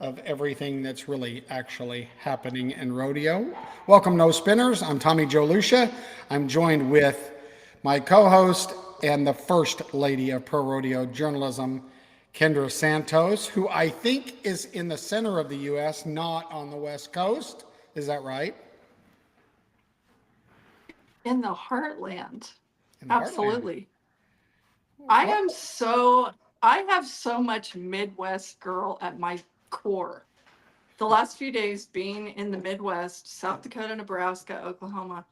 of everything that's really actually happening in rodeo. Welcome, No Spinners. I'm Tommy Joe Lucia. I'm joined with my co-host and the first lady of pro rodeo journalism, Kendra Santos, who I think is in the center of the U.S., not on the West Coast. Is that right? In the heartland. In the heartland. Absolutely. I What? am so, I have so much Midwest girl at my core. The last few days being in the Midwest, South Dakota, Nebraska, Oklahoma,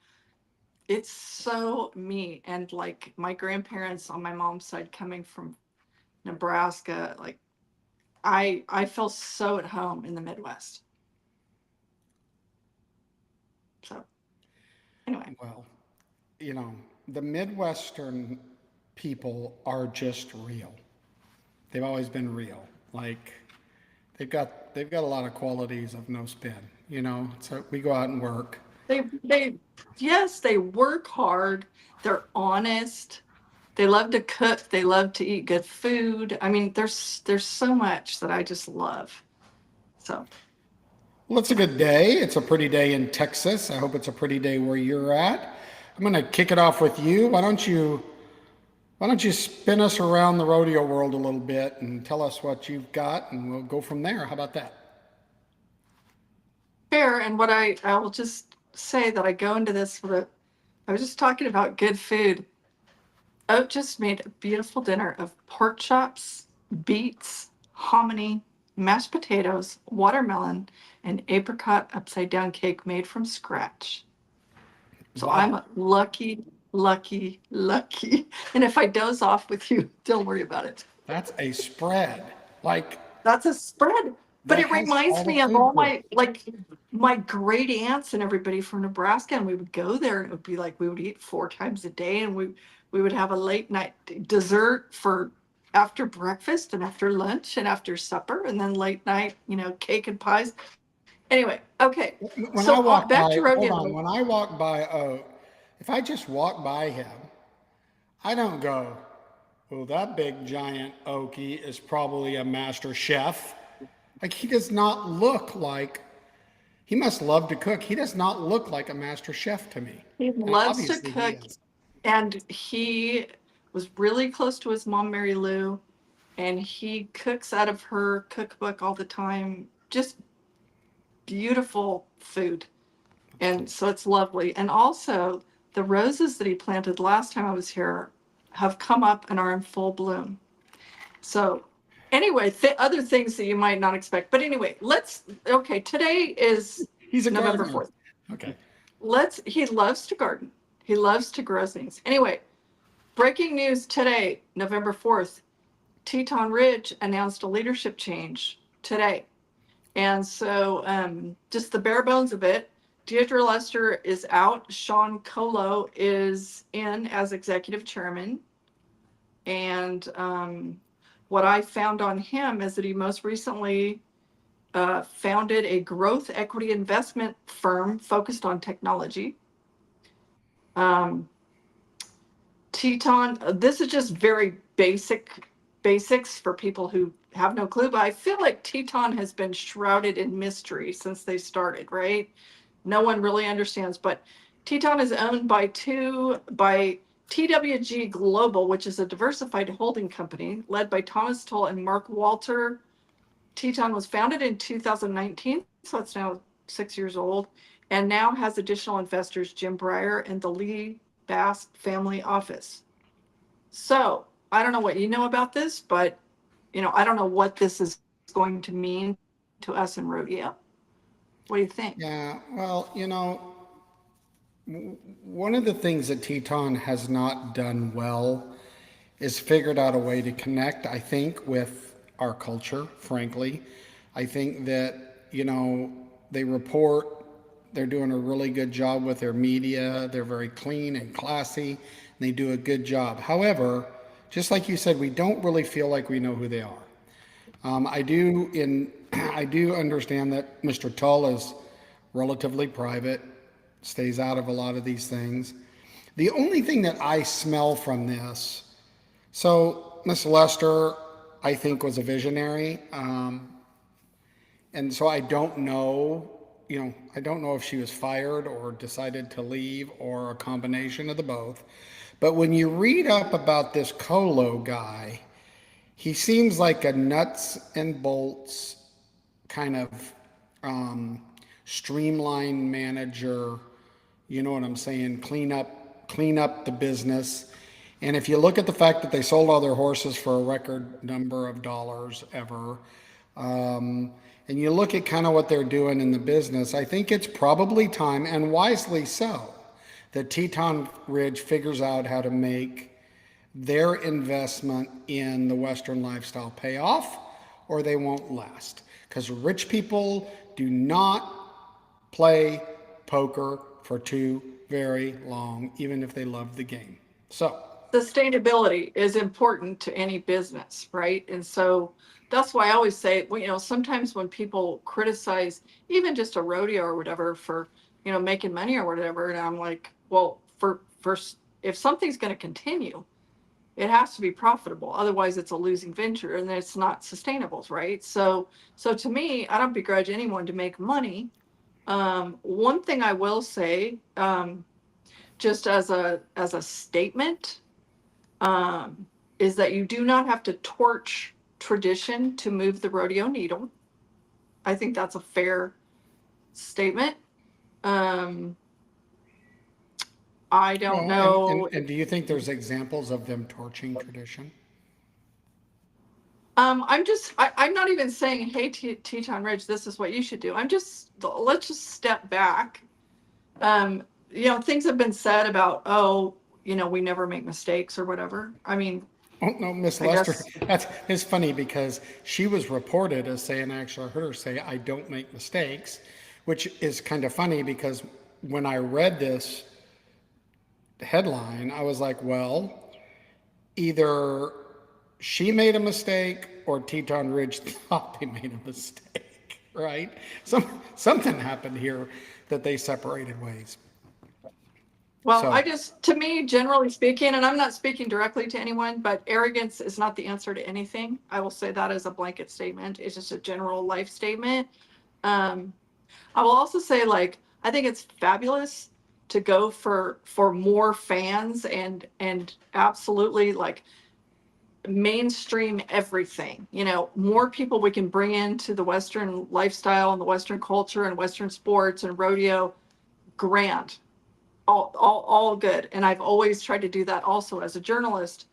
it's so me. And like my grandparents on my mom's side coming from Nebraska, like I feel so at home in the Midwest. So anyway, Well, you know, the Midwestern people are just real. They've always been real. Like they've got a lot of qualities of no spin. So we go out and work. they yes, they work hard, they're honest, they love to cook, they love to eat good food. I mean, there's so much that I just love. So Well, it's a good day. It's a pretty day in Texas. I hope it's a pretty day where you're at. I'm going to kick it off with you. Why don't you spin us around the rodeo world a little bit and tell us what you've got, and we'll go from there. How about that? fair. And what I will just say that I go into this with a, I was just talking about good food. Oat just made a beautiful dinner of pork chops, beets, hominy, mashed potatoes, watermelon, and apricot upside down cake made from scratch. So Wow, I'm lucky, lucky, lucky. And if I doze off with you, don't worry about it. that's a spread. Like That's a spread. But that it has all reminds the me of food all groups. my great aunts and everybody from Nebraska, and we would go there, and it would be like we would eat four times a day, and we would have a late night dessert for after breakfast and after lunch and after supper, and then late night, cake and pies. Anyway, okay. So When I back walk to by, rodeo. hold on. When I walk by Oak, if I just walk by him, I don't go, "Oh, that big giant Okie is probably a master chef." Like he does not look like he must love to cook. He does not look like a master chef to me. He And loves to obviously he cook, is. and he was really close to his mom, Mary Lou, and he cooks out of her cookbook all the time. Just beautiful food. And so it's lovely. And also, the roses that he planted last time I was here have come up and are in full bloom. So, anyway, other things that you might not expect. But anyway, okay, today is He's a November gardener. 4th. Okay. He loves to garden. He loves to grow things. Anyway, breaking news today, November 4th, Teton Ridge announced a leadership change today. And so, just the bare bones of it, Deirdre Lester is out. Sean Colo is in as executive chairman. And what I found on him is that he most recently founded a growth equity investment firm focused on technology. Um, Teton, this is just very basics for people who have no clue, but I feel like Teton has been shrouded in mystery since they started, right? No one really understands, but Teton is owned by TWG Global, which is a diversified holding company led by Thomas Toll and Mark Walter. Teton was founded in 2019, so it's now 6 years old, and now has additional investors, Jim Breyer and the Lee Bass family office. So I don't know what you know about this, but I don't know what this is going to mean to us in rodeo. What do you think? Yeah. Well, one of the things that Teton has not done well is figured out a way to connect, I think, with our culture, frankly. I think that, they report, they're doing a really good job with their media. They're very clean and classy, and they do a good job. However, just like you said, we don't really feel like we know who they are. I do understand that Mr. Tull is relatively private, stays out of a lot of these things. The only thing that I smell from this, so Miss Lester, I think was a visionary. And so I don't know, I don't know if she was fired or decided to leave or a combination of the both. But when you read up about this Colo guy, he seems like a nuts and bolts kind of um, streamline manager. You know what I'm saying? Clean up the business. And if you look at the fact that they sold all their horses for a record number of dollars ever, um, and you look at kind of what they're doing in the business, I think it's probably time, and wisely so, that Teton Ridge figures out how to make their investment in the Western lifestyle pay off, or they won't last. Because rich people do not play poker for too very long, even if they love the game. So, Sustainability is important to any business, right? And so that's why I always say, well, sometimes when people criticize even just a rodeo or whatever for, making money or whatever, and I'm like, well, for if something's going to continue, it has to be profitable. Otherwise, it's a losing venture and it's not sustainable, right? So to me, I don't begrudge anyone to make money. One thing I will say, just as a statement, is that you do not have to torch tradition to move the rodeo needle. I think that's a fair statement. Um, I don't well, and, know. and, and do you think there's examples of them torching tradition? I'm not even saying, hey, Teton Ridge, this is what you should do. Let's just step back. Things have been said about, oh, we never make mistakes or whatever. I mean, Oh no, Miss I Lester. guess, It's funny because she was reported as saying, actually, I heard her say, "I don't make mistakes," which is kind of funny because when I read this headline, I was like, well, either she made a mistake or Teton Ridge thought they made a mistake, right? Something happened here that they separated ways. well, So, to me, generally speaking, and I'm not speaking directly to anyone, but arrogance is not the answer to anything. I will say that as a blanket statement. It's just a general life statement. Um, I will also say, like, I think it's fabulous to go for more fans and absolutely like mainstream everything. More people we can bring into the Western lifestyle and the Western culture and Western sports and rodeo. Grand, all good. And I've always tried to do that also as a journalist.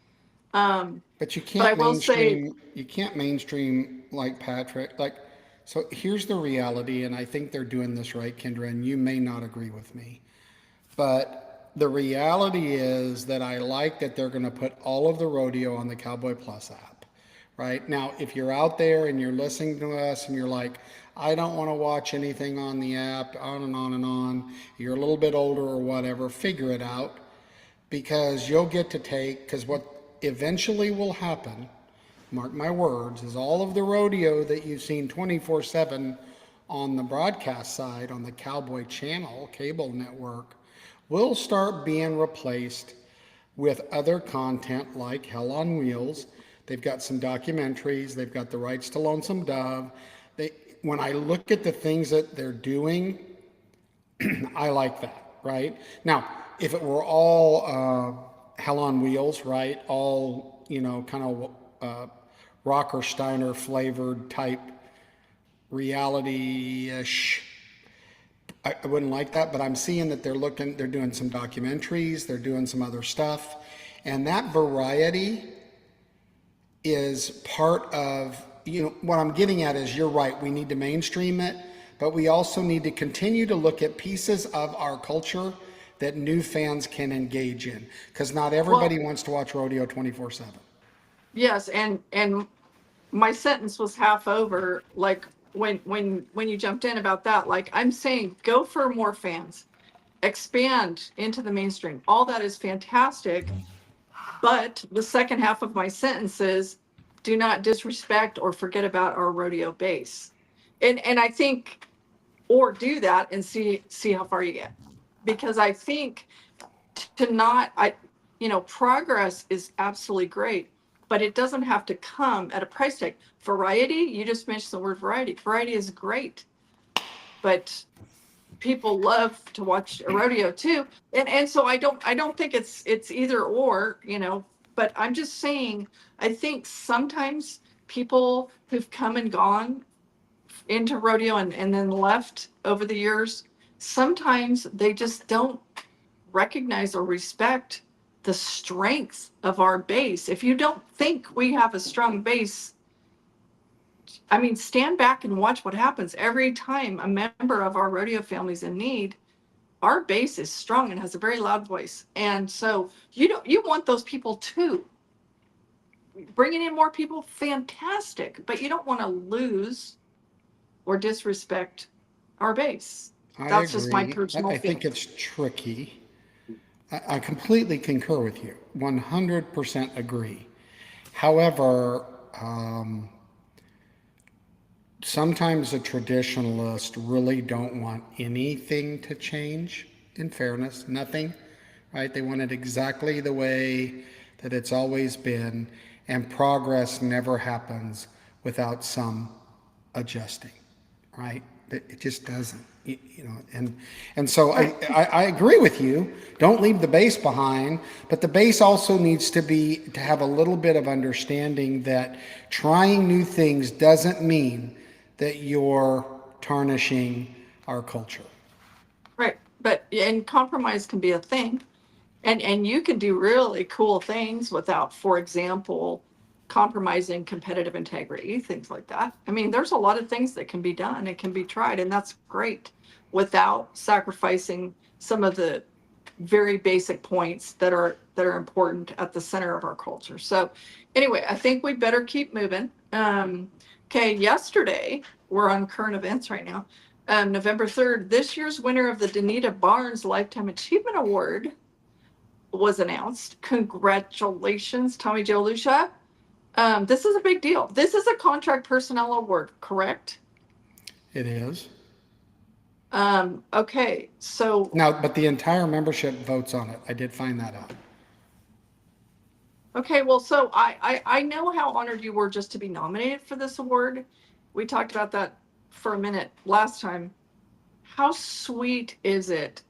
Um, but but I will say, you can't mainstream like Patrick. Like, so here's the reality, and I think they're doing this right, Kendra, and you may not agree with me. But the reality is that I like that they're going to put all of the rodeo on the Cowboy Plus app. Right now, if you're out there and you're listening to us and you're like, I don't want to watch anything on the app, on and on and on, you're a little bit older or whatever, figure it out because you'll get to take, because what eventually will happen, mark my words, is all of the rodeo that you've seen 24/7 on the broadcast side on the Cowboy Channel cable network will start being replaced with other content like Hell on Wheels. They've got some documentaries, they've got the rights to Lonesome Dove. When I look at the things that they're doing, I like that, right? Now, if it were all Hell on Wheels, right? All, kind of Rocker Steiner flavored type reality ish, I wouldn't like that, but I'm seeing that they're doing some documentaries, they're doing some other stuff. And that variety is part of, what I'm getting at is you're right, we need to mainstream it, but we also need to continue to look at pieces of our culture that new fans can engage in. Because not everybody well, wants to watch rodeo 24/7. yes, and my sentence was half over. Like when you jumped in about that, like I'm saying, go for more fans, expand into the mainstream. All that is fantastic. But the second half of my sentence is, do not disrespect or forget about our rodeo base. And I think, or do that and see how far you get. Because I think to not, progress is absolutely great, but it doesn't have to come at a price tag. Variety, you just mentioned the word variety. Variety is great, but people love to watch a rodeo too. And so I don't think it's either or, but I'm just saying, I think sometimes people who've come and gone into rodeo and then left over the years, sometimes they just don't recognize or respect the strength of our base. If you don't think we have a strong base, I mean, stand back and watch what happens every time a member of our rodeo family's in need. Our base is strong and has a very loud voice. And so you want those people too. Bringing in more people, fantastic, but you don't want to lose or disrespect our base. I That's just my agree. personal I think feeling. it's tricky. I completely concur with you. 100% agree. However, sometimes the traditionalists really don't want anything to change, in fairness, nothing, right? They want it exactly the way that it's always been, and progress never happens without some adjusting, right? It just doesn't, and so Right. I agree with you. Don't leave the base behind, but the base also needs to have a little bit of understanding that trying new things doesn't mean that you're tarnishing our culture. Right. But and compromise can be a thing. And you can do really cool things without, for example, compromising competitive integrity, things like that. I mean, there's a lot of things that can be done. It can be tried, and that's great without sacrificing some of the very basic points that are important at the center of our culture. So anyway, I think we better keep moving. Okay, yesterday, we're on current events right now. November 3rd, this year's winner of the Donita Barnes Lifetime Achievement Award was announced. Congratulations, Tommy Joe Lucia. This is a big deal. This is a contract personnel award, correct? It is. Okay, so Now, but the entire membership votes on it. I did find that out. okay, well, so I know how honored you were just to be nominated for this award. We talked about that for a minute last time. How sweet is it?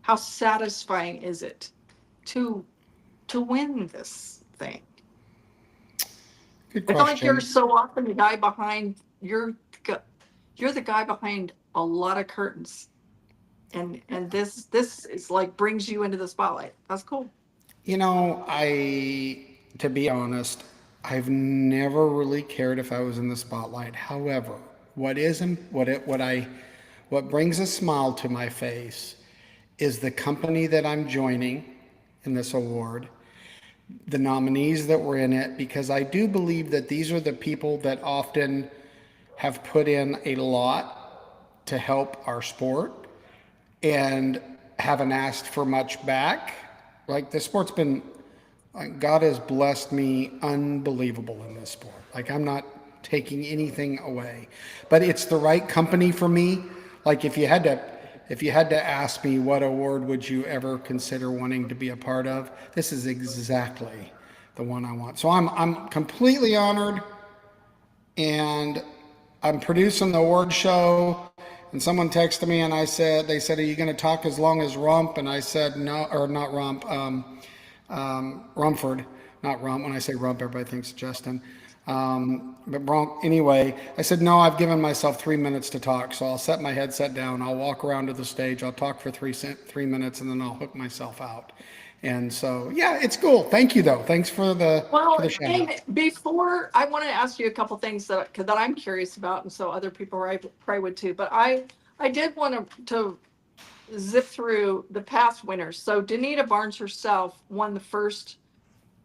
How satisfying is it to win this thing? Good I feel like you're question. so often the guy behind you're the guy behind a lot of curtains, and this is like brings you into the spotlight. That's cool. To be honest, I've never really cared if I was in the spotlight. However, what is what it what I what brings a smile to my face is the company that I'm joining in this award, the nominees that were in it, because I do believe that these are the people that often have put in a lot to help our sport and haven't asked for much back. Like the sport's been, like, God has blessed me unbelievable in this sport. Like I'm not taking anything away, but it's the right company for me. Like if you had to ask me what award would you ever consider wanting to be a part of, this is exactly the one I want. So I'm completely honored, and I'm producing the award show. And someone texted me and they said, are you going to talk as long as Rump? And I said, no, or not Rump, Rumford, not Rump. When I say Rump, everybody thinks Justin. But anyway, I said, no, I've given myself 3 minutes to talk. So I'll set my headset down. I'll walk around to the stage. I'll talk for 3 minutes, and then I'll hook myself out. And so, yeah, it's cool. Thank you though. Thanks for Well, the shout and out. before I want to ask you a couple things that I'm curious about, and so other people probably would too. But I did want to zip through the past winners. So Donita Barnes herself won the first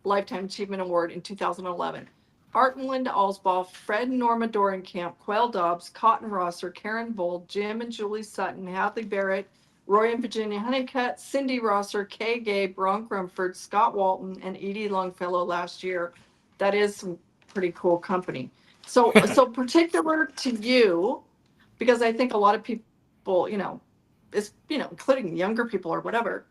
Lifetime Achievement Award in 2011. Art and Linda Alsbaugh, Fred and Norma Dorenkamp, Quail Dobbs, Cotton Rosser, Karen Vold, Jim and Julie Sutton, Hadley Barrett, Roy and Virginia Honeycutt, Cindy Rosser, Kay Gabe, Ron Grumford, Scott Walton, and Edie Longfellow last year. That is some pretty cool company. So particular to you, because I think a lot of people, including younger people or whatever,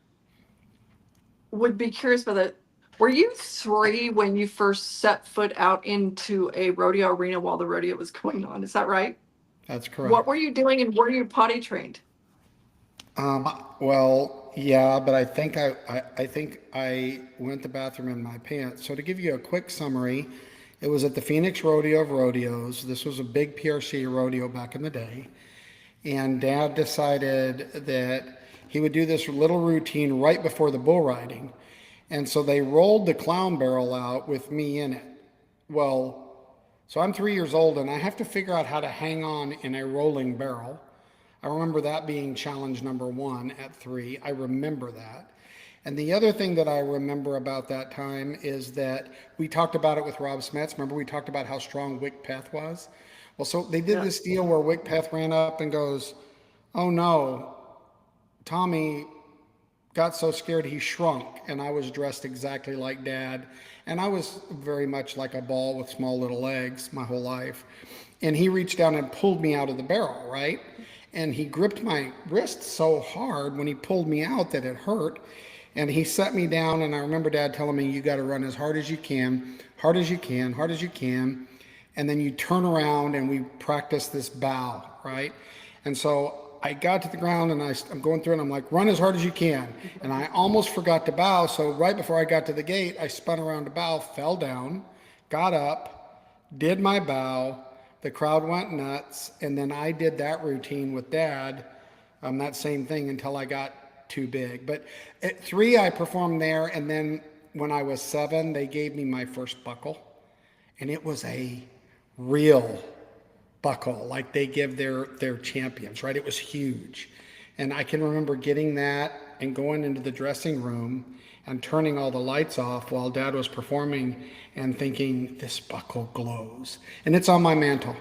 would be curious about it. Were you 3 when you first set foot out into a rodeo arena while the rodeo was going on? Is that right? That's What correct. were you doing and were you potty trained? Well, yeah, but I think I went to the bathroom in my pants. So to give you a quick summary, it was at the Phoenix Rodeo of Rodeos. This was a big PRCA rodeo back in the day. And Dad decided that he would do this little routine right before the bull riding. And so they rolled the clown barrel out with me in it. Well, so I'm 3 years old and I have to figure out how to hang on in a rolling barrel. I remember that being challenge number one at 3. I remember that. And the other thing that I remember about that time is that we talked about it with Rob Smets. Remember, we talked about how strong Wick Peth was? Well, so they did this Yes. deal where Wick Peth ran up and goes, "Oh no, Tommy got so scared he shrunk." And I was dressed exactly like Dad. And I was very much like a ball with small little legs my whole life. And he reached down and pulled me out of the barrel, right? And he gripped my wrist so hard when he pulled me out that it hurt. And he set me down. And I remember Dad telling me, "You got to run as hard as you can, hard as you can, hard as you can. And then you turn around and we practice this bow," right? And so I got to the ground and I'm going through and I'm like, "Run as hard as you can." And I almost forgot to bow. So right before I got to the gate, I spun around to bow, fell down, got up, did my bow. The crowd went nuts. And then I did that routine with Dad, that same thing until I got too big. But at 3, I performed there. And then when I was 7, they gave me my first buckle. And it was a real buckle like they give their champions, right? It was huge. And I can remember getting that and going into the dressing room and turning all the lights off while Dad was performing and thinking, "This buckle glows." And it's on my mantle.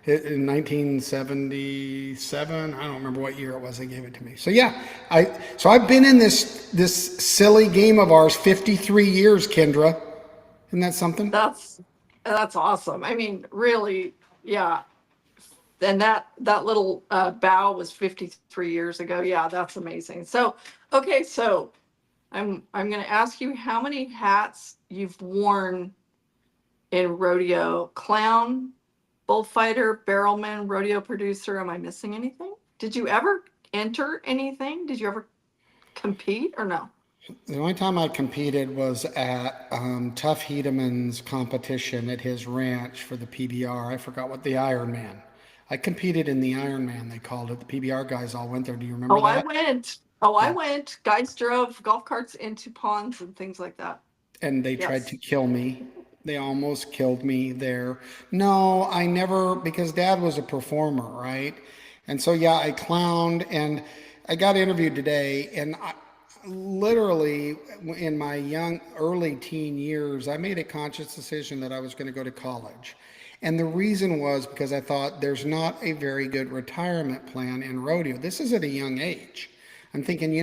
In 1977, I don't remember what year it was they gave it to me. So yeah, I've been in this silly game of ours 53 years, Kendra. Isn't that something? That's that's awesome. I mean, really, yeah. And that little bow was 53 years ago. Yeah, that's amazing. So, okay, so I'm going to ask you how many hats you've worn in rodeo: clown, bullfighter, barrelman, rodeo producer. Am I missing anything? Did you ever enter anything? Did you ever compete or no? The only time I competed was at Tough Hedeman's competition at his ranch for the PBR. I forgot what the Ironman. I competed in the Ironman, they called it. The PBR guys all went there. Do you remember Oh, I that? went. Oh, I Yeah. went. Guys drove golf carts into ponds and things like that. And they tried Yes. to kill me. They almost killed me there. No, I never, because Dad was a performer, right? And so, yeah, I clowned and I got interviewed today. And literally, in my young, early teen years, I made a conscious decision that I was going to go to college. And the reason was because I thought there's not a very good retirement plan in rodeo. This is at a young age. I'm thinking,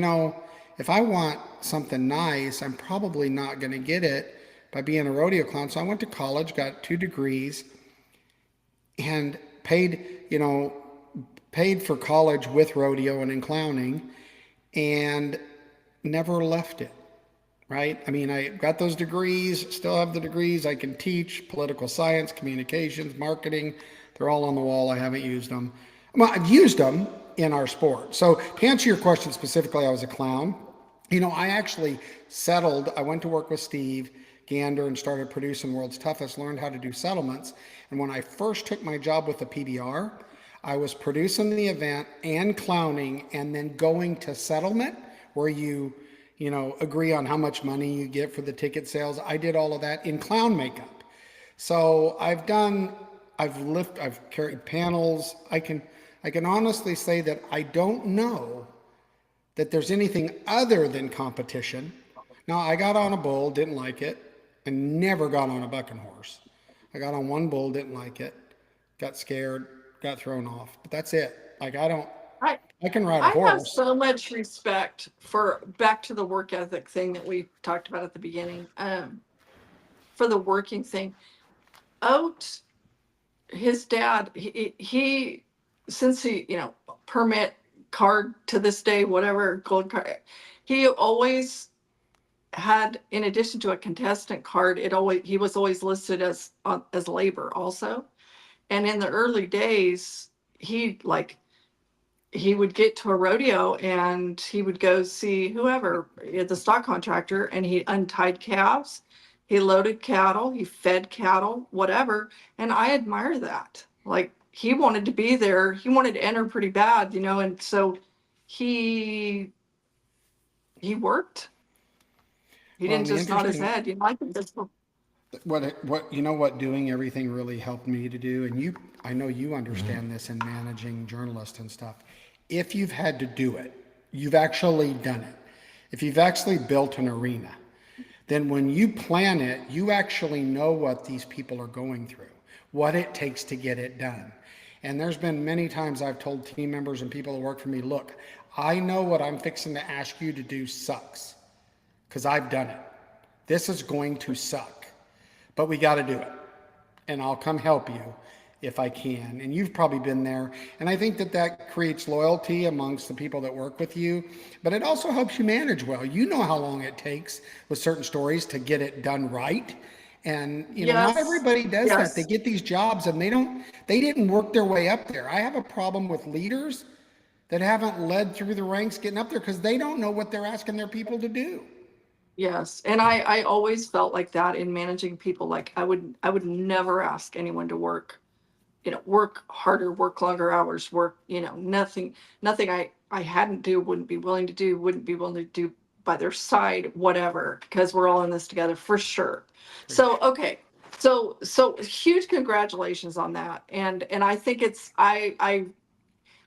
if I want something nice, I'm probably not going to get it by being a rodeo clown. So I went to college, got 2 degrees, and paid for college with rodeo and in clowning, and never left it. Right? I mean, I got those degrees, still have the degrees. I can teach political science, communications, marketing. They're all on the wall. I haven't used them. Well, I've used them in our sport. So to answer your question specifically, I was a clown. I actually settled. I went to work with Steve Gander and started producing World's Toughest, learned how to do settlements. And when I first took my job with the PBR, I was producing the event and clowning and then going to settlement where you agree on how much money you get for the ticket sales. I did all of that in clown makeup. So I've carried panels. I can honestly say that I don't know that there's anything other than competition. Now, I got on a bull, didn't like it, and never got on a bucking horse. I got on one bull, didn't like it, got scared, got thrown off. But that's it. Like I I can ride a I have horse. so much respect for, back to the work ethic thing that we talked about at the beginning. For the working thing. Oat, his dad, he since permit card to this day, whatever, gold card, he always had, in addition to a contestant card, he was always listed as labor also. And in the early days, he like he would get to a rodeo and he would go see whoever, the stock contractor, and he untied calves, he loaded cattle, he fed cattle, whatever. And I admire that. Like, he wanted to be there, he wanted to enter pretty bad, and so he he worked. He Well, didn't and the just nod his interesting, head. I think that's what doing everything really helped me to do, and I know you understand this in managing journalists and stuff. If you've had to do it, you've actually done it. If you've actually built an arena, then when you plan it, you actually know what these people are going through, what it takes to get it done. And there's been many times I've told team members and people that work for me, look, I know what I'm fixing to ask you to do sucks because I've done it. This is going to suck, but we got to do it. And I'll come help you if I can. And you've probably been there. And I think that creates loyalty amongst the people that work with you, but it also helps you manage well. You know how long it takes with certain stories to get it done right. And not yes, everybody does that. They yes, get these jobs and they didn't work their way up there. I have a problem with leaders that haven't led through the ranks getting up there because they don't know what they're asking their people to do. yes. And I always felt like that in managing people. Like, I would never ask anyone to work harder, work longer hours, work, nothing I hadn't do, wouldn't be willing to do, wouldn't be willing to do by their side, whatever, because we're all in this together for sure. So, okay. So huge congratulations on that. And I think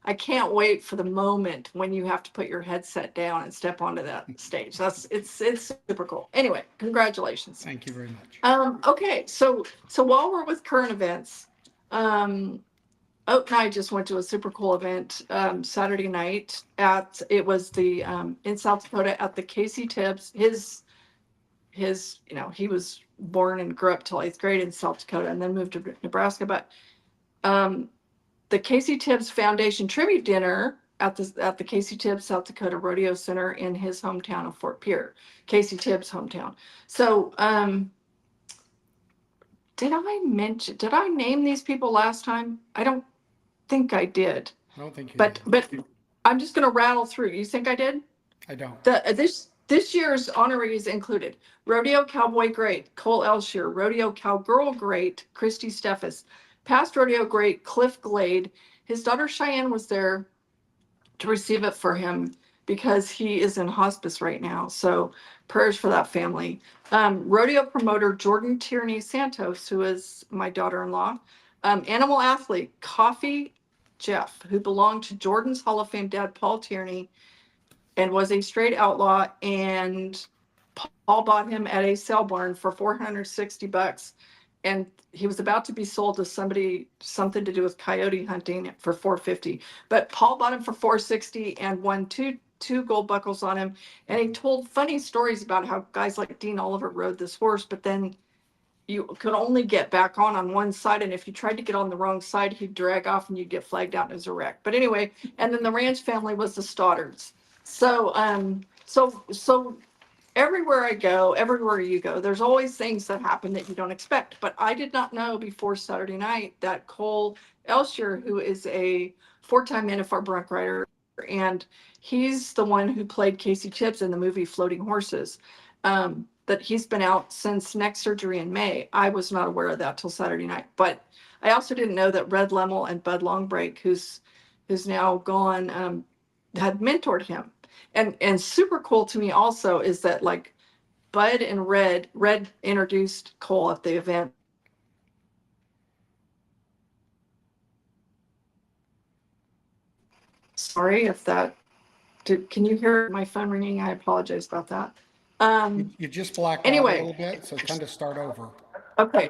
I can't wait for the moment when you have to put your headset down and step onto that stage. It's super cool. Anyway, congratulations. Thank you very much. Okay, so while we're with current events, Oak and I just went to a super cool event Saturday night it was the in South Dakota at the Casey Tibbs. He was born and grew up till 8th grade in South Dakota and then moved to Nebraska. But the Casey Tibbs Foundation tribute dinner at the Casey Tibbs South Dakota Rodeo Center in his hometown of Fort Pierre, Casey Tibbs' hometown. So did I name these people last time? I don't think I did. I don't think you But did. I'm just going to rattle through. You think I did? I don't. This year's honorees included Rodeo Cowboy Great Cole Elshier, Rodeo Cowgirl Great Christy Steffes, past Rodeo Great Cliff Glade. His daughter Cheyenne was there to receive it for him because he is in hospice right now. So prayers for that family. Rodeo promoter Jordan Tierney Santos, who is my daughter-in-law. Animal athlete Coffee Jeff, who belonged to Jordan's Hall of Fame dad, Paul Tierney, and was a straight outlaw. And Paul bought him at a sale barn for $460. And he was about to be sold to somebody, something to do with coyote hunting, for $450. But Paul bought him for $460 and won two gold buckles on him. And he told funny stories about how guys like Dean Oliver rode this horse, but then you could only get back on one side, and if you tried to get on the wrong side, he'd drag off and you'd get flagged out as a wreck. But anyway, and then the ranch family was the Stoddards. So everywhere I go, everywhere you go, there's always things that happen that you don't expect. But I did not know before Saturday night that Cole Elshier, who is a 4-time NFR bronc rider, and he's the one who played Casey Tibbs in the movie Floating Horses, that he's been out since neck surgery in May. I was not aware of that till Saturday night. But I also didn't know that Red Lemmel and Bud Longbreak, who's now gone, had mentored him. And super cool to me also is that, like, Bud and Red introduced Cole at the event. Sorry if that can you hear my phone ringing? I apologize about that. You just blacked out a Anyway, little bit, so kind of start over. okay,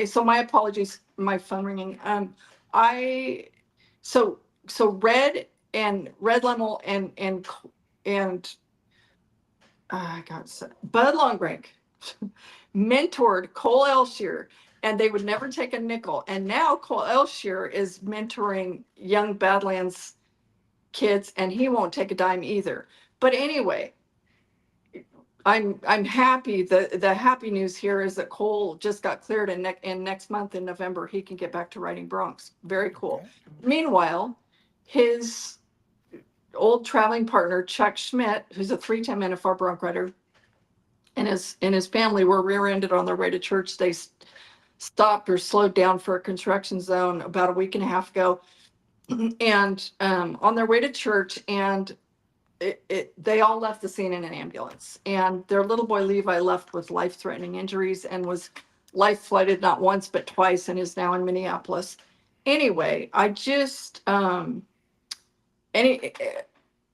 so my apologies, my phone ringing. I so Red Lemmel and God, Bud Longbreak mentored Cole Elshier, and they would never take a nickel. And now Cole Elshier is mentoring young Badlands kids, and he won't take a dime either. But anyway, I'm happy. The happy news here is that Cole just got cleared, and next month in November he can get back to riding broncs. Very cool. Okay. Meanwhile, his old traveling partner Chuck Schmidt, who's a 3-time NFR bronc rider, and his family were rear-ended on their way to church. They stopped or slowed down for a construction zone about a week and a half ago, and on their way to church, and they all left the scene in an ambulance, and their little boy Levi left with life-threatening injuries and was life flighted not once but twice, and is now in Minneapolis. Anyway, I just any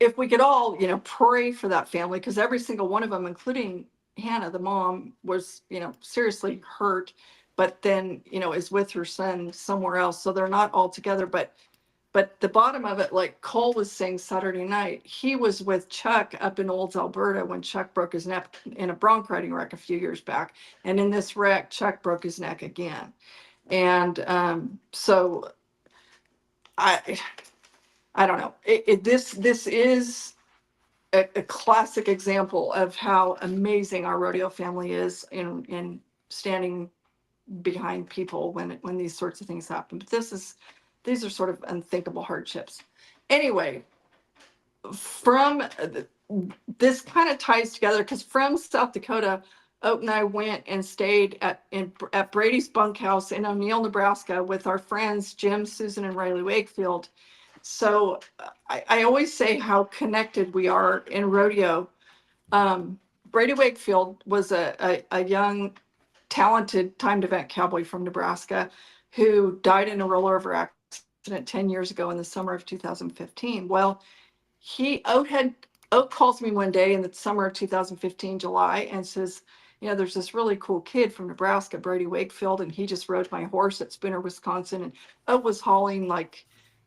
if we could all, pray for that family, because every single one of them, including Hannah, the mom, was, seriously hurt, but then, is with her son somewhere else. So they're not all together. But the bottom of it, like Cole was saying Saturday night, he was with Chuck up in Olds, Alberta, when Chuck broke his neck in a bronc riding wreck a few years back. And in this wreck, Chuck broke his neck again. And so I don't know. This is a classic example of how amazing our rodeo family is in standing behind people when these sorts of things happen. But these are sort of unthinkable hardships. Anyway, from this kind of ties together, because from South Dakota, Oat and I went and stayed at Brady's bunkhouse in O'Neill, Nebraska, with our friends Jim, Susan, and Riley Wakefield. So I always say how connected we are in rodeo. Brady Wakefield was a young, talented timed event cowboy from Nebraska who died in a rollover accident 10 years ago in the summer of 2015. Well, Oat calls me one day in the summer of 2015, July, and says, there's this really cool kid from Nebraska, Brady Wakefield, and he just rode my horse at Spinner, Wisconsin. And Oat was hauling like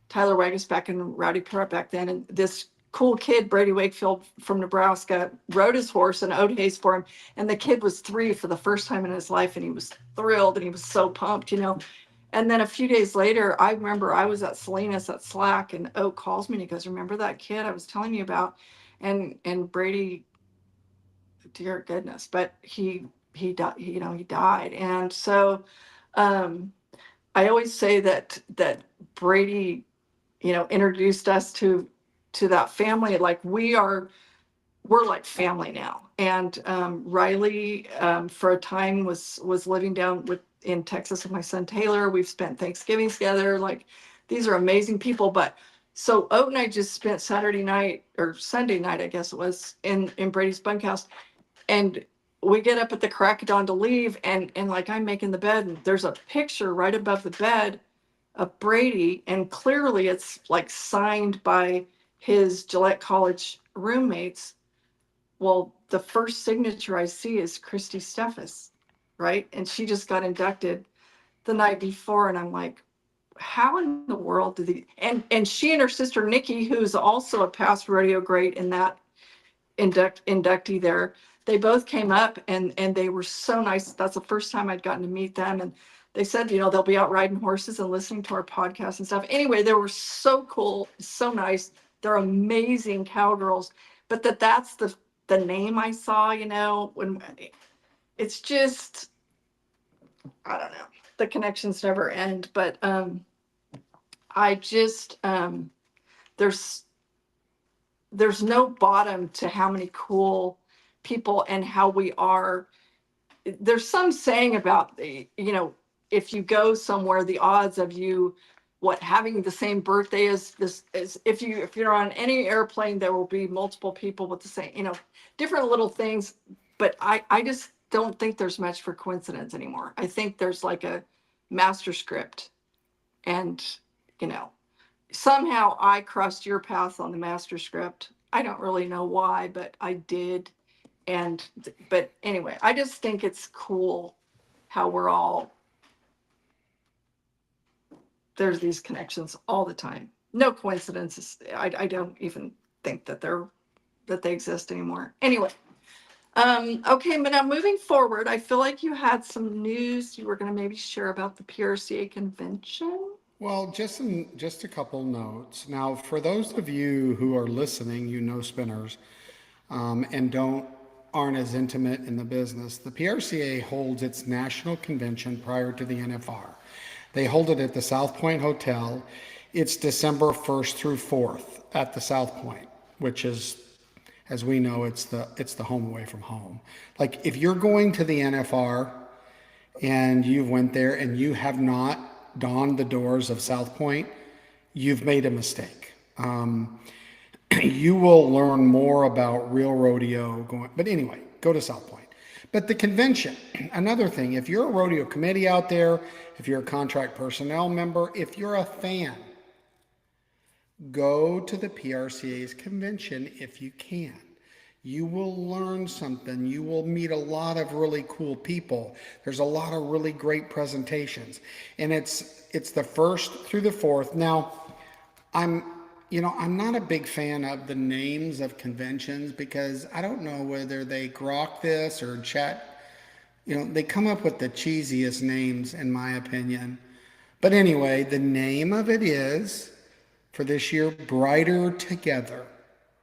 Tyler Wagisback and Rowdy Parrott back then. And this cool kid, Brady Wakefield from Nebraska, rode his horse and Oat hazed for him. And the kid was 3 for the first time in his life, and he was thrilled and he was so pumped, And then a few days later, I remember I was at Salinas at Slack, and Oak calls me and he goes, "Remember that kid I was telling you about?" And Brady, dear goodness, but he died, he died. And so I always say that Brady, introduced us to that family. Like we're like family now. And Riley, for a time, was living down in Texas with my son Taylor. We've spent Thanksgiving together. Like these are amazing people. But so Oat and I just spent Saturday night or Sunday night, I guess it was, in Brady's bunkhouse. And we get up at the crack of dawn to leave, and like I'm making the bed, and there's a picture right above the bed of Brady, and clearly it's like signed by his Gillette College roommates. Well, the first signature I see is Christy Steffes, right? And she just got inducted the night before, and I'm like, how in the world did the and she and her sister Nikki, who's also a past rodeo great in that inductee there, they both came up and they were so nice. That's the first time I'd gotten to meet them, and they said, they'll be out riding horses and listening to our podcast and stuff. Anyway, they were so cool, so nice. They're amazing cowgirls. But that's the name I saw, when it's just, I don't know, the connections never end. But I just there's no bottom to how many cool people and how we are. There's some saying about if you go somewhere, the odds of you having the same birthday as this is, if you're on any airplane, there will be multiple people with the same, different little things. But I just don't think there's much for coincidence anymore. I think there's like a master script, and somehow I crossed your path on the master script. I don't really know why, but I did. But anyway, I just think it's cool how we're all, there's these connections all the time. No coincidences. I don't even think that they exist anymore. Anyway, okay, but now moving forward, I feel like you had some news you were going to maybe share about the PRCA convention. Well, just a couple notes. Now, for those of you who are listening, spinners, and don't aren't as intimate in the business, the PRCA holds its national convention prior to the NFR. They hold it at the South Point Hotel. It's December 1st through 4th at the South Point, which is, as we know, it's the home away from home. Like if you're going to the NFR and you went there and you have not donned the doors of South Point, you've made a mistake. You will learn more about real rodeo going, but anyway, go to South Point. But the convention, another thing, if you're a rodeo committee out there, if you're a contract personnel member, if you're a fan, go to the PRCA's convention if you can. You will learn something. You will meet a lot of really cool people. There's a lot of really great presentations. And it's the 1st through the 4th. Now, I'm not a big fan of the names of conventions because I don't know whether they grok this or chat. They come up with the cheesiest names in my opinion. But anyway, the name of it is, for this year, Brighter Together.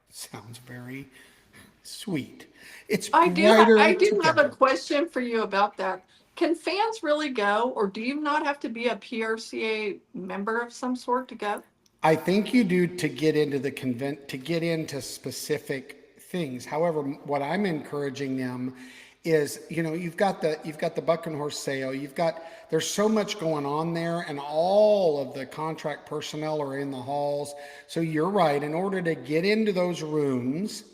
Sounds very sweet. It's Brighter I do have a Together. question for you about that. Can fans really go, or do you not have to be a PRCA member of some sort to go? I think you do to get into to get into specific things. However, what I'm encouraging them is, you've got the buck and horse sale. There's so much going on there, and all of the contract personnel are in the halls. So you're right. In order to get into those rooms,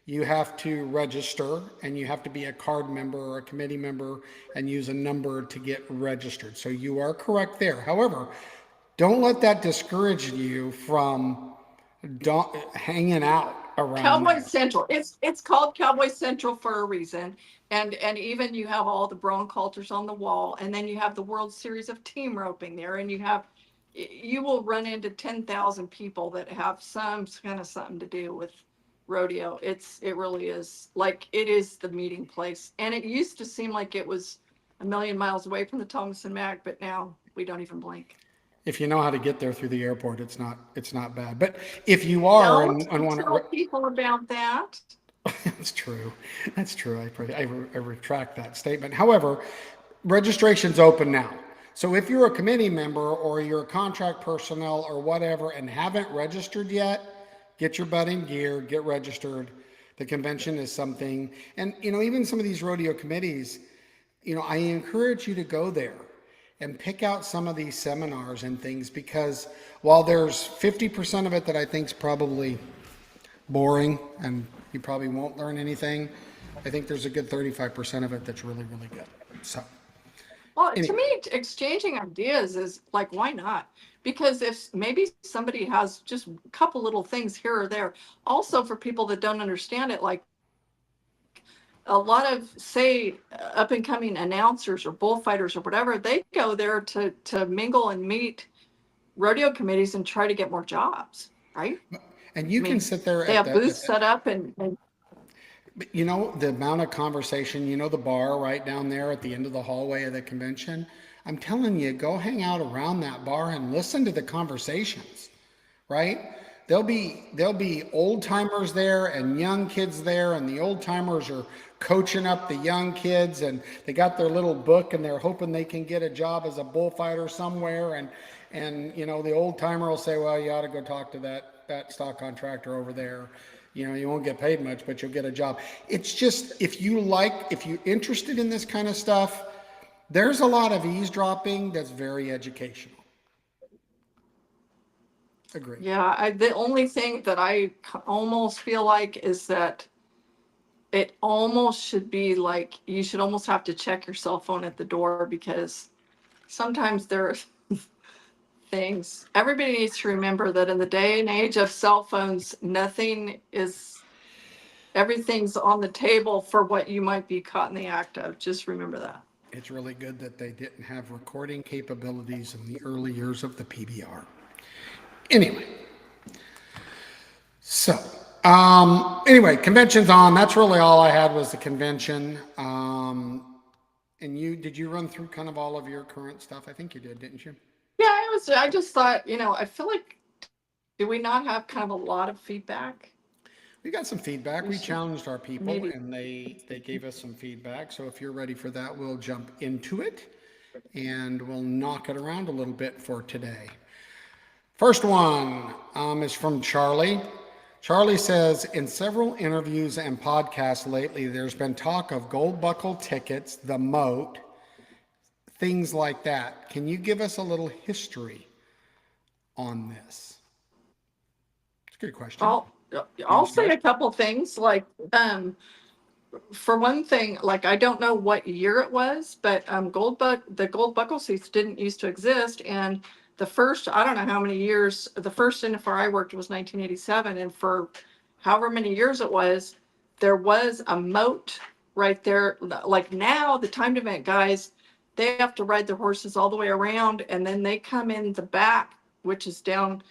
you have to register, and you have to be a card member or a committee member and use a number to get registered. So you are correct there. However, don't let that discourage you from hanging out around Cowboy there. Central. It's called Cowboy Central for a reason. And even you have all the bronc halters on the wall, and then you have the World Series of team roping there, and you will run into 10,000 people that have some kind of something to do with rodeo. It really is, like, it is the meeting place. And it used to seem like it was a million miles away from the Thomas and Mack, but now we don't even blink. If you know how to get there through the airport, it's not bad. But if you are Don't and want tell to, people about that. that's true. That's true. I retract that statement. However, registration's open now. So if you're a committee member or you're a contract personnel or whatever and haven't registered yet, get your butt in gear, get registered. The convention is something, and even some of these rodeo committees, I encourage you to go there and pick out some of these seminars and things, because while there's 50% of it that I think is probably boring and you probably won't learn anything, I think there's a good 35% of it that's really, really good. So Well, to anyway, me, exchanging ideas is like, why not? Because if maybe somebody has just a couple little things here or there, also for people that don't understand it, like a lot of, say, up and coming announcers or bullfighters or whatever, they go there to mingle and meet rodeo committees and try to get more jobs, right? and I you can mean, sit there they at have the, booths set up and the amount of conversation, the bar right down there at the end of the hallway of the convention. I'm telling you, go hang out around that bar and listen to the conversations, right? There'll be old timers there and young kids there, and the old timers are coaching up the young kids, and they got their little book and they're hoping they can get a job as a bullfighter somewhere. And the old timer will say, well, you ought to go talk to that stock contractor over there. You won't get paid much, but you'll get a job. It's just, if you're interested in this kind of stuff, there's a lot of eavesdropping that's very educational. Agree. yeah, the only thing that I almost feel like is that it almost should be like you should almost have to check your cell phone at the door, because sometimes there are things. Everybody needs to remember that in the day and age of cell phones, everything's on the table for what you might be caught in the act of. Just remember that. It's really good that they didn't have recording capabilities in the early years of the PBR. Anyway, so anyway, convention's on. That's really all I had was the convention. And did you run through kind of all of your current stuff? I think you did, didn't you? Yeah, I just thought, I feel like, do we not have kind of a lot of feedback? We got some feedback. We challenged our people maybe. and they gave us some feedback. So if you're ready for that, we'll jump into it and we'll knock it around a little bit for today. First one is from Charlie. Charlie says, in several interviews and podcasts lately, there's been talk of gold buckle tickets, the moat, things like that. Can you give us a little history on this? It's a good question. I'll You want I'll to say start? a couple things like for one thing, like I don't know what year it was, but the gold buckle seats didn't used to exist, and the first I don't know how many years the first NFR I worked was 1987, and for however many years it was, there was a moat right there. Like now, the timed event guys, they have to ride their horses all the way around, and then they come in the back, which is down.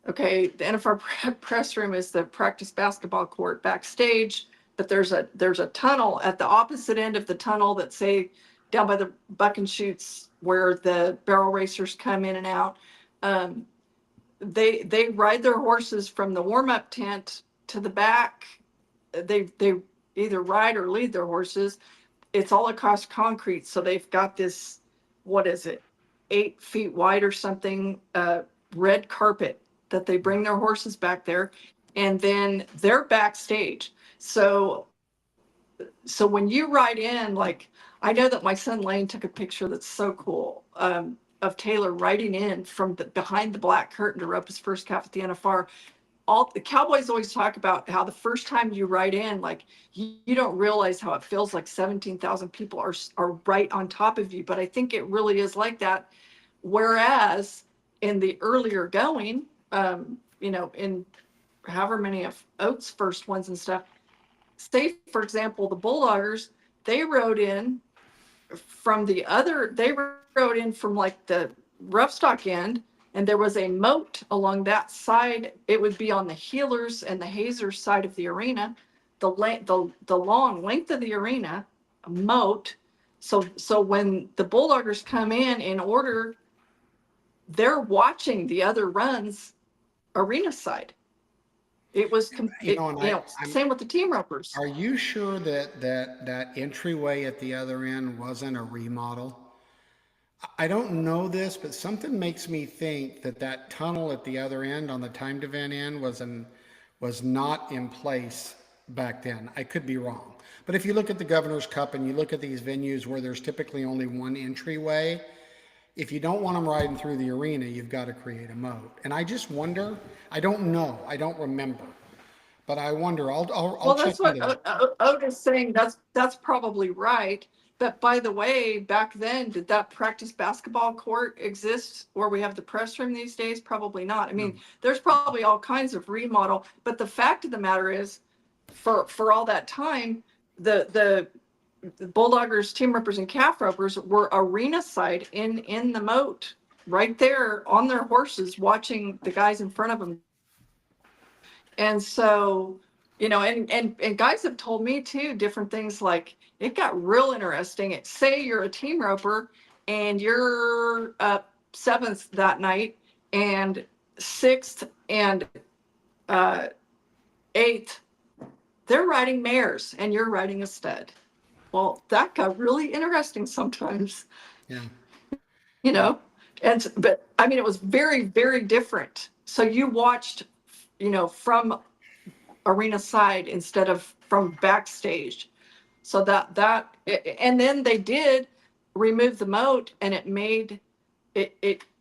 Okay, the NFR press room is the practice basketball court backstage, but there's a tunnel at the opposite end of the tunnel that say down by the buck and shoots where the barrel racers come in and out. Um, they ride their horses from the warm up tent to the back. They either ride or lead their horses. It's all across concrete, so they've got this, what is it, 8 feet wide or something, red carpet that they bring their horses back there, and then they're backstage. So when you ride in, like I know that my son Lane took a picture that's so cool, of Taylor riding in from behind the black curtain to rope his first calf at the NFR. All the cowboys always talk about how the first time you ride in, like you don't realize how it feels like 17,000 people are right on top of you. But I think it really is like that. Whereas in the earlier going, in however many of Oates' first ones and stuff, say for example, the Bulldoggers, they rode in they rode in from like the rough stock end, and there was a moat along that side. It would be on the heelers and the hazers side of the arena, the long length of the arena, a moat. So when the Bulldoggers come in order, they're watching the other runs arena side. It was, You know, and I'm, same with the team ropers. are you sure that entryway at the other end wasn't a remodel? I don't know this, but something makes me think that that tunnel at the other end on the timed event end was not in place back then. I could be wrong. But if you look at the Governor's Cup and you look at these venues where there's typically only one entryway, if you don't want them riding through the arena, you've got to create a moat. And I just wonder, I don't know, I don't remember, but I wonder, I'll Well, check that's what into that. Otis saying. That's probably right. But by the way, back then, did that practice basketball court exist where we have the press room these days? Probably not. I No. mean, there's probably all kinds of remodel. But the fact of the matter is, for all that time, the Bulldoggers, team ropers, and calf ropers were arena side in the moat, right there on their horses, watching the guys in front of them. And so, and guys have told me too, different things like it got real interesting. Say you're a team roper and you're up seventh that night, and sixth and eighth, they're riding mares and you're riding a stud. Well, that got really interesting sometimes, Yeah. you Yeah. know. But I mean, it was very, very different. So you watched, from arena side instead of from backstage. So and then they did remove the moat, and it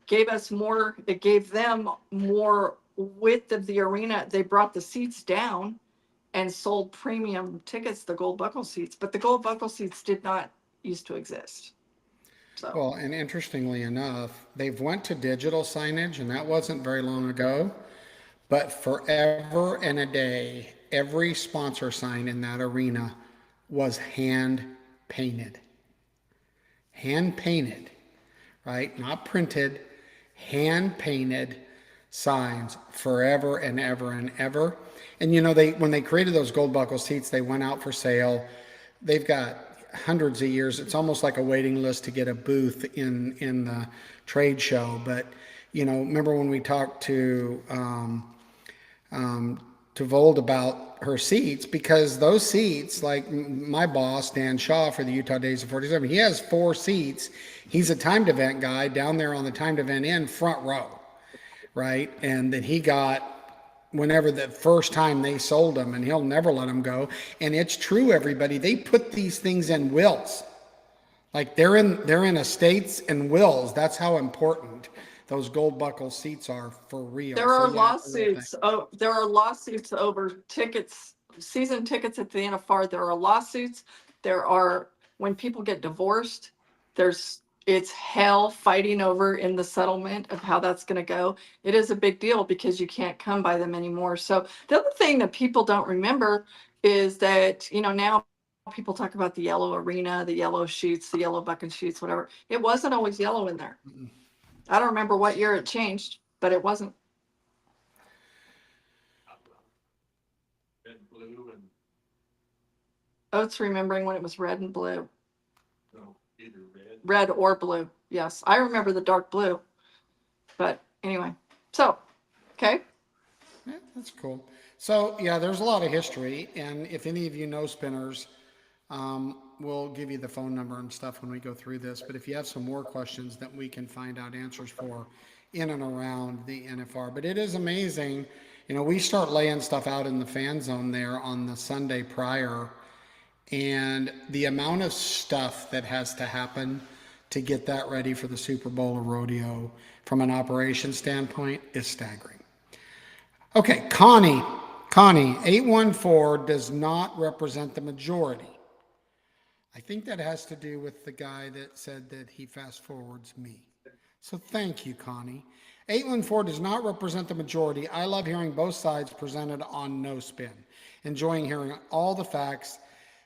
gave us more, it gave them more width of the arena. They brought the seats down and sold premium tickets, the gold buckle seats, but the gold buckle seats did not used to exist. So, Well, and interestingly enough, they've went to digital signage, and that wasn't very long ago. But forever and a day, every sponsor sign in that arena was hand painted. Hand painted, right? Not printed, hand painted signs forever and ever and ever. And they when they created those gold buckle seats, they went out for sale. They've got hundreds of years. It's almost like a waiting list to get a booth in the trade show. But remember when we talked to to Vold about her seats, because those seats, like my boss, Dan Shaw for the Utah Days of 47, he has 4 seats. He's a timed event guy down there on the timed event end front row, right? And then he got whenever the first time they sold them, and he'll never let them go. And it's true, everybody. They put these things in wills. Like they're in estates and wills. That's how important those gold buckle seats are for real. There are So, yeah, it's a real thing. lawsuits. Oh, there are lawsuits over tickets, season tickets at the NFR. There are lawsuits. There are, when people get divorced, it's hell fighting over in the settlement of how that's going to go. It is a big deal because you can't come by them anymore. So the other thing that people don't remember is that, now people talk about the yellow arena, the yellow sheets, the yellow bucket sheets, whatever. It wasn't always yellow in there. I don't remember what year it changed, but it wasn't. Red, blue, and Oates remembering when it was red and blue. no, either red. Red or blue. Yes, I remember the dark blue. But anyway, so, okay. Yeah, that's cool. So, yeah, there's a lot of history. And if any of you know spinners, we'll give you the phone number and stuff when we go through this. But if you have some more questions that we can find out answers for in and around the NFR. But it is amazing. We start laying stuff out in the fan zone there on the Sunday prior. And the amount of stuff that has to happen to get that ready for the Super Bowl or rodeo from an operation standpoint is staggering. Okay, Connie, 814 does not represent the majority. I think that has to do with the guy that said that he fast forwards me. So thank you, Connie. 814 does not represent the majority. I love hearing both sides presented on No Spin. Enjoying hearing all the facts.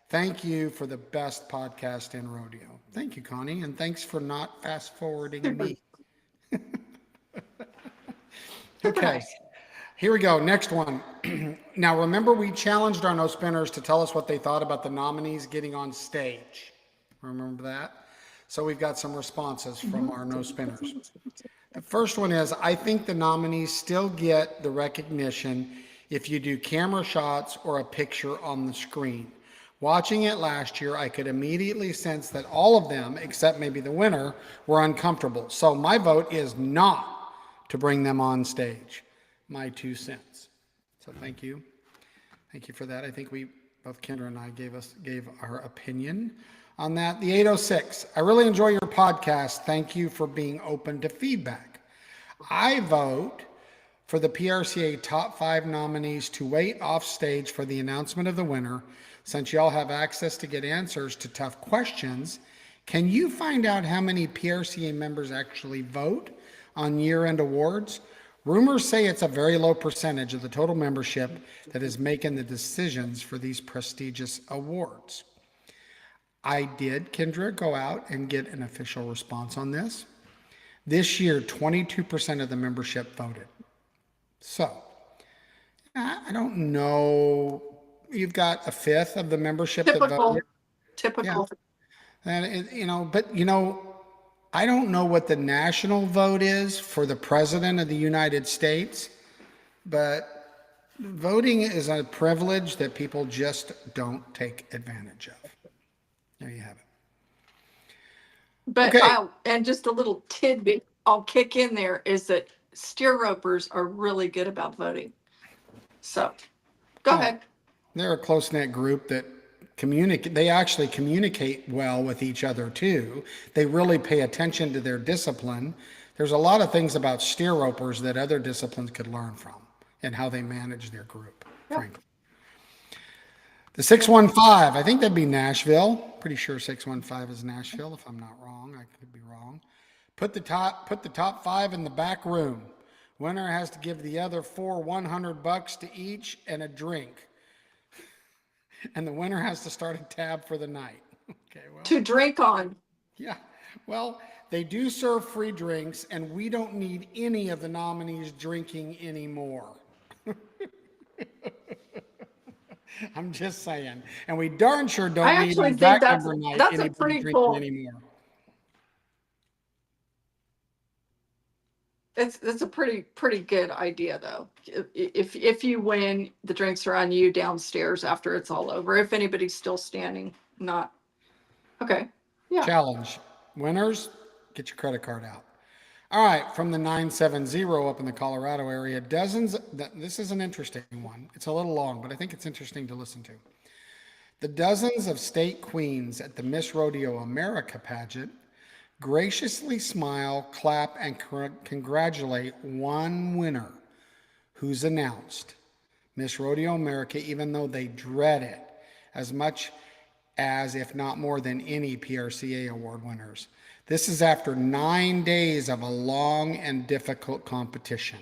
Thank you for the best podcast in rodeo. Thank you, Connie, and thanks for not fast forwarding me. Okay. Here we go. Next one. Now, remember, we challenged our no spinners to tell us what they thought about the nominees getting on stage. Remember that? So we've got some responses from our no spinners. The first one is, I think the nominees still get the recognition if you do camera shots or a picture on the screen. Watching it last year, I could immediately sense that all of them, except maybe the winner, were uncomfortable. So my vote is not to bring them on stage. My 2 cents. So thank you. Thank you for that. I think both Kendra and I gave our opinion on that. The 806. I really enjoy your podcast. Thank you for being open to feedback. I vote for the PRCA top 5 nominees to wait off stage for the announcement of the winner. Since y'all have access to get answers to tough questions, can you find out how many PRCA members actually vote on year-end awards? Rumors say it's a very low percentage of the total membership that is making the decisions for these prestigious awards. I did, Kendra, go out and get an official response on this. This year, 22% of the membership voted. So, I don't know. You've got a fifth of the membership that voted. Typical. Yeah. And, I don't know what the national vote is for the president of the United States, but voting is a privilege that people just don't take advantage of. There you have it. But Okay. and just a little tidbit I'll kick in there is that steer ropers are really good about voting. So go ahead. They're a close-knit group that they actually communicate well with each other too. They really pay attention to their discipline. There's a lot of things about steer ropers that other disciplines could learn from and how they manage their group, frankly. The 615, I think that'd be Nashville. Pretty sure 615 is Nashville, if I'm not wrong. I could be wrong. Put the top 5 in the back room. Winner has to give the other 4 $100 to each and a drink. And the winner has to start a tab for the night. Okay, well. To drink on. Yeah, well, they do serve free drinks, and we don't need any of the nominees drinking anymore. I'm just saying. And we darn sure don't need on back number night anybody drinking anymore. It's a pretty good idea though. If you win, the drinks are on you downstairs after it's all over. If anybody's still standing, not okay. Yeah. Challenge. Winners, get your credit card out. All right, from the 970 up in the Colorado area, this is an interesting one. It's a little long, but I think it's interesting to listen to. The dozens of state queens at the Miss Rodeo America pageant graciously smile, clap, and congratulate one winner who's announced Miss Rodeo America, even though they dread it as much as, if not more than, any PRCA award winners. This is after 9 days of a long and difficult competition.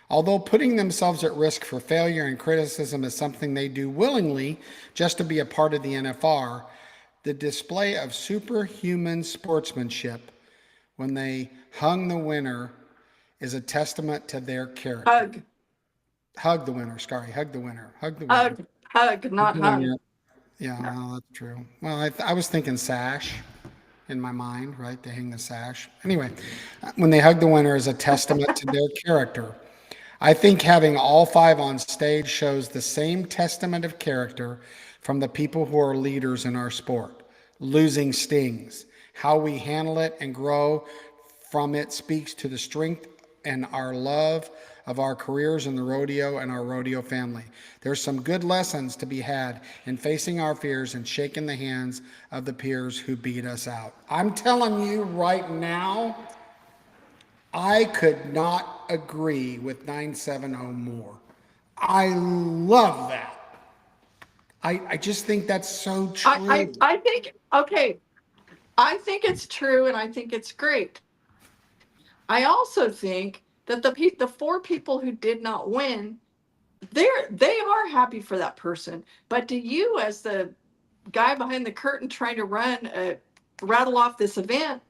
Although putting themselves at risk for failure and criticism is something they do willingly just to be a part of the NFR, the display of superhuman sportsmanship when they hung the winner is a testament to their character. Hug the winner. Hug the winner. Hug, not hug. Yeah, well, that's true. Well, I was thinking sash in my mind, right? They hang the sash. Anyway, when they hug the winner is a testament to their character. I think having all 5 on stage shows the same testament of character from the people who are leaders in our sport. Losing stings. How we handle it and grow from it speaks to the strength and our love of our careers in the rodeo and our rodeo family. There's some good lessons to be had in facing our fears and shaking the hands of the peers who beat us out. I'm telling you right now, I could not agree with 970 more. I love that. I just think that's so true. I think, okay, I think it's true and I think it's great. I also think that the 4 people who did not win, they are happy for that person. But do you, as the guy behind the curtain trying to rattle off this event,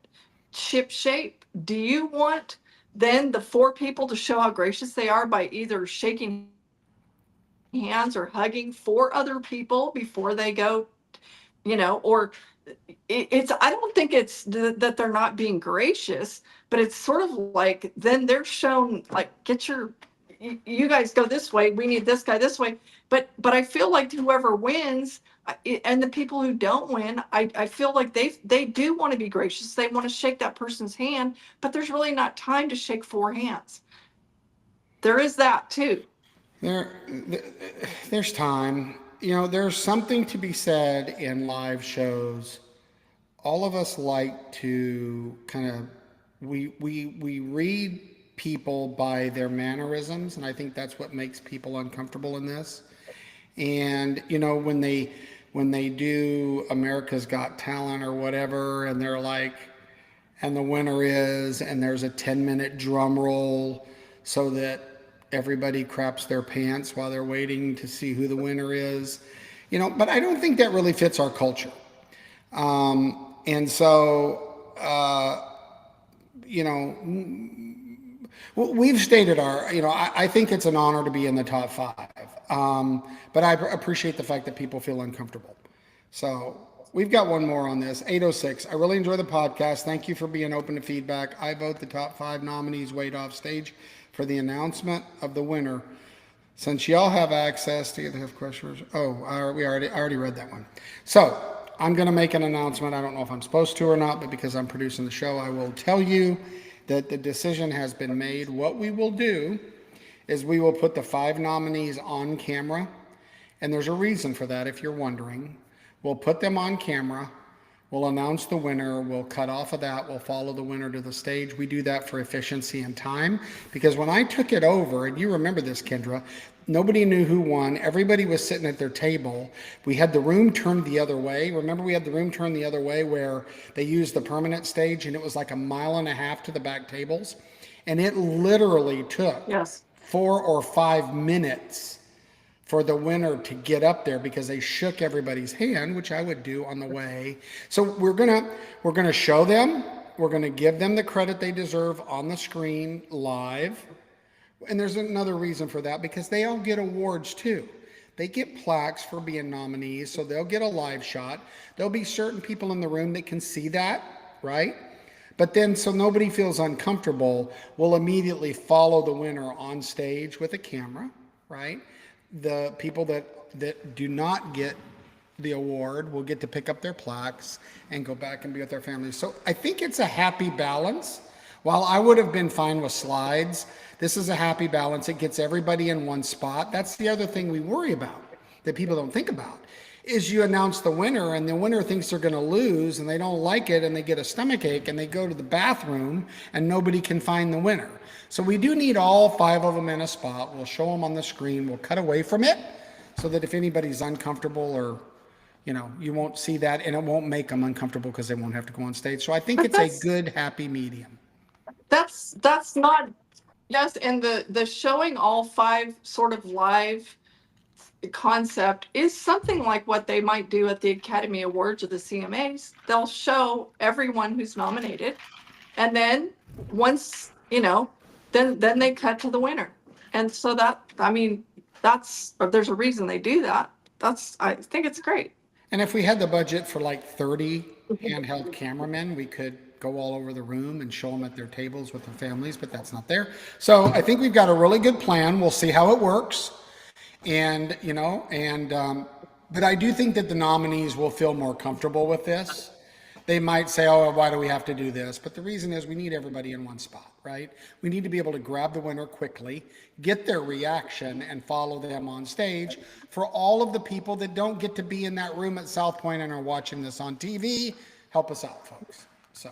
ship shape, do you want then the 4 people to show how gracious they are by either shaking hands or hugging 4 other people before they go, or it's, I don't think it's that they're not being gracious, but it's sort of like then they're shown like, you guys go this way, we need this guy this way. But I feel like whoever wins and the people who don't win, I feel like they do want to be gracious. They want to shake that person's hand, but there's really not time to shake 4 hands. There is that too. There's time. There's something to be said in live shows. All of us like to kind of, we read people by their mannerisms, and I think that's what makes people uncomfortable in this. And when they do America's Got Talent or whatever, and they're like, and the winner is, and there's a 10-minute drum roll so that everybody craps their pants while they're waiting to see who the winner is, but I don't think that really fits our culture. And so, we've stated I think it's an honor to be in the top 5. But I appreciate the fact that people feel uncomfortable. So we've got one more on this. 806. I really enjoy the podcast. Thank you for being open to feedback. I vote the top 5 nominees wait off stage for the announcement of the winner. Since y'all have access to have questions. Oh, I already read that one. So I'm going to make an announcement. I don't know if I'm supposed to or not, but because I'm producing the show, I will tell you that the decision has been made. What we will do is we will put the 5 nominees on camera. And there's a reason for that, if you're wondering. We'll put them on camera. We'll announce the winner. We'll cut off of that. We'll follow the winner to the stage. We do that for efficiency and time. Because when I took it over, and you remember this, Kendra, nobody knew who won. Everybody was sitting at their table. We had the room turned the other way. Remember, we had the room turned the other way where they used the permanent stage, and it was like 1.5 miles to the back tables. And it literally took 4 or 5 minutes for the winner to get up there because they shook everybody's hand, which I would do on the way. So we're gonna show them. We're gonna give them the credit they deserve on the screen live. And there's another reason for that, because they all get awards too. They get plaques for being nominees, so they'll get a live shot. There'll be certain people in the room that can see that, right? But then, so nobody feels uncomfortable, we'll immediately follow the winner on stage with a camera, right? The people that do not get the award will get to pick up their plaques and go back and be with their families. So I think it's a happy balance. While I would have been fine with slides, this is a happy balance. It gets everybody in one spot. That's the other thing we worry about that people don't think about is you announce the winner and the winner thinks they're going to lose and they don't like it and they get a stomach ache and they go to the bathroom and nobody can find the winner. So we do need all 5 of them in a spot. We'll show them on the screen. We'll cut away from it so that if anybody's uncomfortable or, you know, you won't see that and it won't make them uncomfortable because they won't have to go on stage. So I think But it's a good, happy medium. that's not, yes, and the showing all 5 sort of live concept is something like what they might do at the Academy Awards or the CMAs. They'll show everyone who's nominated, and then once, you know, then they cut to the winner. And so that, I mean, there's a reason they do that. I think it's great. And if we had the budget for like 30 handheld cameramen, we could go all over the room and show them at their tables with their families, but that's not there. So I think we've got a really good plan. We'll see how it works. And, you know, but I do think that the nominees will feel more comfortable with this. They might say, oh, why do we have to do this? But the reason is we need everybody in one spot, right? We need to be able to grab the winner quickly, get their reaction, and follow them on stage. For all of the people that don't get to be in that room at South Point and are watching this on TV, help us out, folks. So,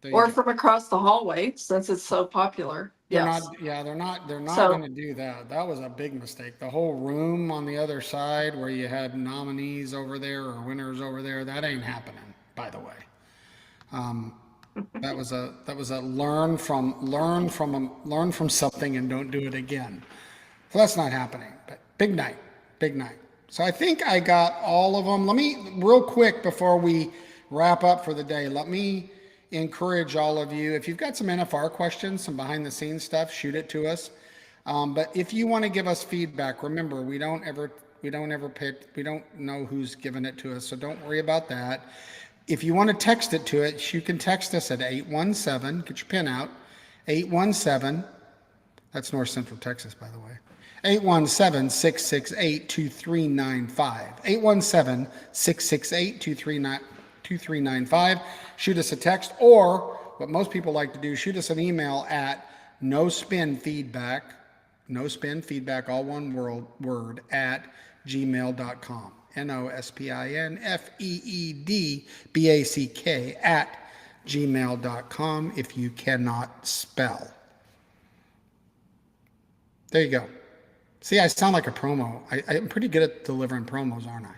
there you Or go. from across the hallway, since it's so popular. They're Yes. not, yeah, they're not So- going to do that. That was a big mistake. The whole room on the other side where you had nominees over there or winners over there, that ain't happening, by the way. That was a learn from something and don't do it again. So that's not happening, but big night. So I think I got all of them. Let me, real quick before we wrap up for the day, let me encourage all of you, if you've got some NFR questions, some behind the scenes stuff, shoot it to us. But if you want to give us feedback, remember, we don't know who's giving it to us, so don't worry about that. If you want to text it to us, you can text us at 817, get your pen out, 817, that's North Central Texas, by the way, 817-668-2395, 817-668-2395. Shoot us a text, or what most people like to do, shoot us an email at nospinfeedback, all one word, at gmail.com. nospinfeedback at gmail.com if you cannot spell. There you go. See, I sound like a promo. I'm pretty good at delivering promos, aren't I?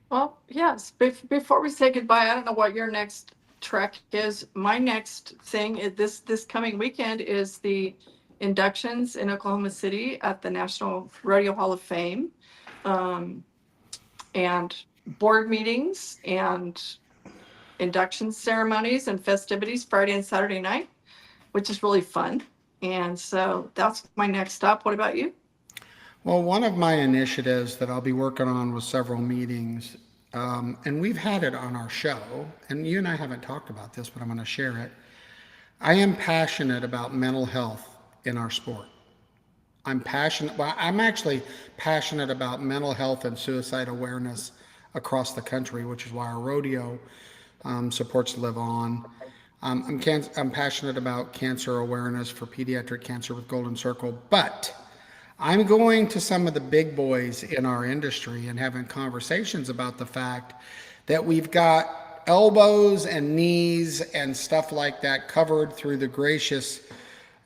Well, yes. Before we say goodbye, I don't know what your next trek is. My next thing is this coming weekend is the inductions in Oklahoma City at the National Rodeo Hall of Fame, and board meetings and induction ceremonies and festivities Friday and Saturday night, which is really fun. And so that's my next stop. What about you? Well, one of my initiatives that I'll be working on with several meetings, and we've had it on our show, and you and I haven't talked about this, but I'm going to share it. I am passionate about mental health in our sport. I'm actually passionate about mental health and suicide awareness across the country, which is why our rodeo supports Live On. I'm passionate about cancer awareness for pediatric cancer with Golden Circle, but I'm going to some of the big boys in our industry and having conversations about the fact that we've got elbows and knees and stuff like that covered through the gracious,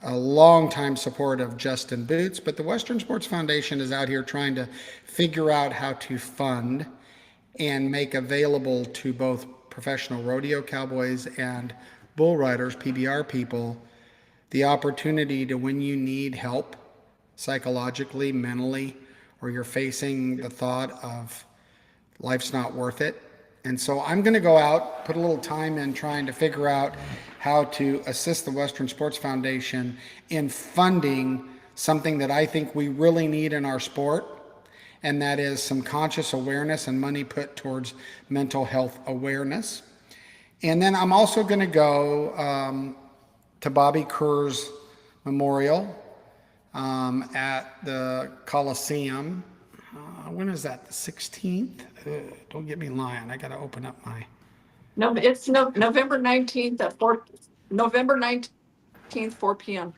longtime support of Justin Boots. But the Western Sports Foundation is out here trying to figure out how to fund and make available to both professional rodeo cowboys and bull riders, PBR people, the opportunity to, when you need help, psychologically, mentally, or you're facing the thought of life's not worth it. And so I'm going to go out, put a little time in trying to figure out how to assist the Western Sports Foundation in funding something that I think we really need in our sport, and that is some conscious awareness and money put towards mental health awareness. And then I'm also going to go to Bobby Kerr's memorial at the Coliseum. When is that? The 16th? Don't get me lying. I got to open up my. No, it's November 19th at November 19th, 4 p.m.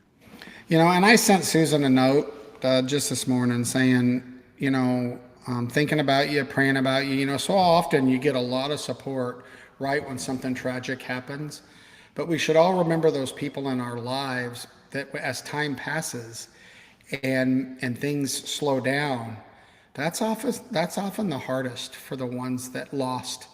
And I sent Susan a note just this morning saying, thinking about you, praying about you. So often you get a lot of support right when something tragic happens. But we should all remember those people in our lives that as time passes and things slow down, that's often the hardest for the ones that lost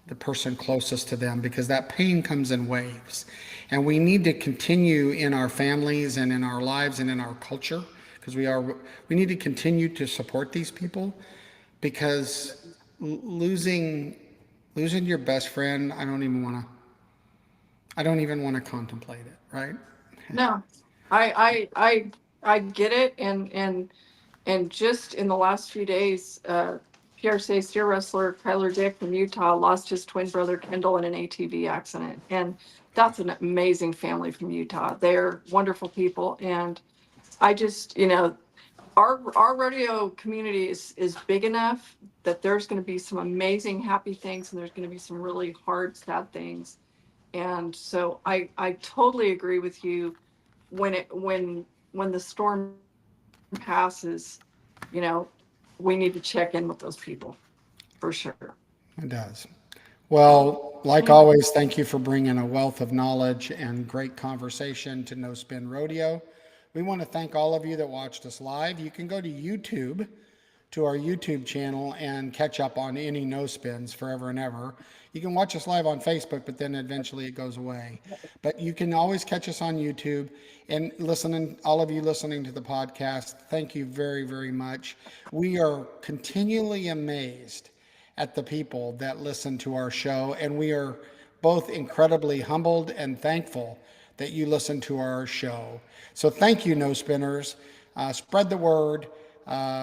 the person closest to them, because that pain comes in waves. And we need to continue in our families and in our lives and in our culture, because we need to continue to support these people, because losing your best friend, I don't even want to contemplate it, right? No, I get it, and just in the last few days, PRCA steer wrestler Kyler Dick from Utah lost his twin brother Kendall in an ATV accident, and that's an amazing family from Utah. They're wonderful people, and I just, our rodeo community is big enough that there's going to be some amazing happy things, and there's going to be some really hard sad things. And so I totally agree with you. When the storm passes, we need to check in with those people for sure. It does. Well, like always, thank you for bringing a wealth of knowledge and great conversation to No Spin Rodeo. We want to thank all of you that watched us live. You can go to YouTube, to our YouTube channel, and catch up on any No Spins forever and ever. You can watch us live on Facebook, but then eventually it goes away. But you can always catch us on YouTube. And all of you listening to the podcast, thank you very, very much. We are continually amazed at the people that listen to our show, and we are both incredibly humbled and thankful that you listen to our show. So thank you, No Spinners. Spread the word.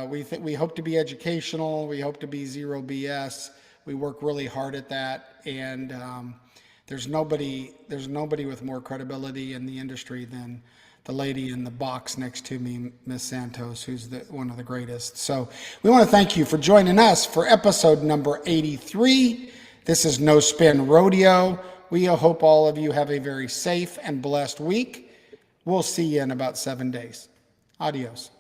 We hope to be educational. We hope to be zero BS. We work really hard at that, and there's nobody with more credibility in the industry than the lady in the box next to me, Miss Santos, who's one of the greatest. So we want to thank you for joining us for episode number 83. This is No Spin Rodeo. We hope all of you have a very safe and blessed week. We'll see you in about 7 days. Adios.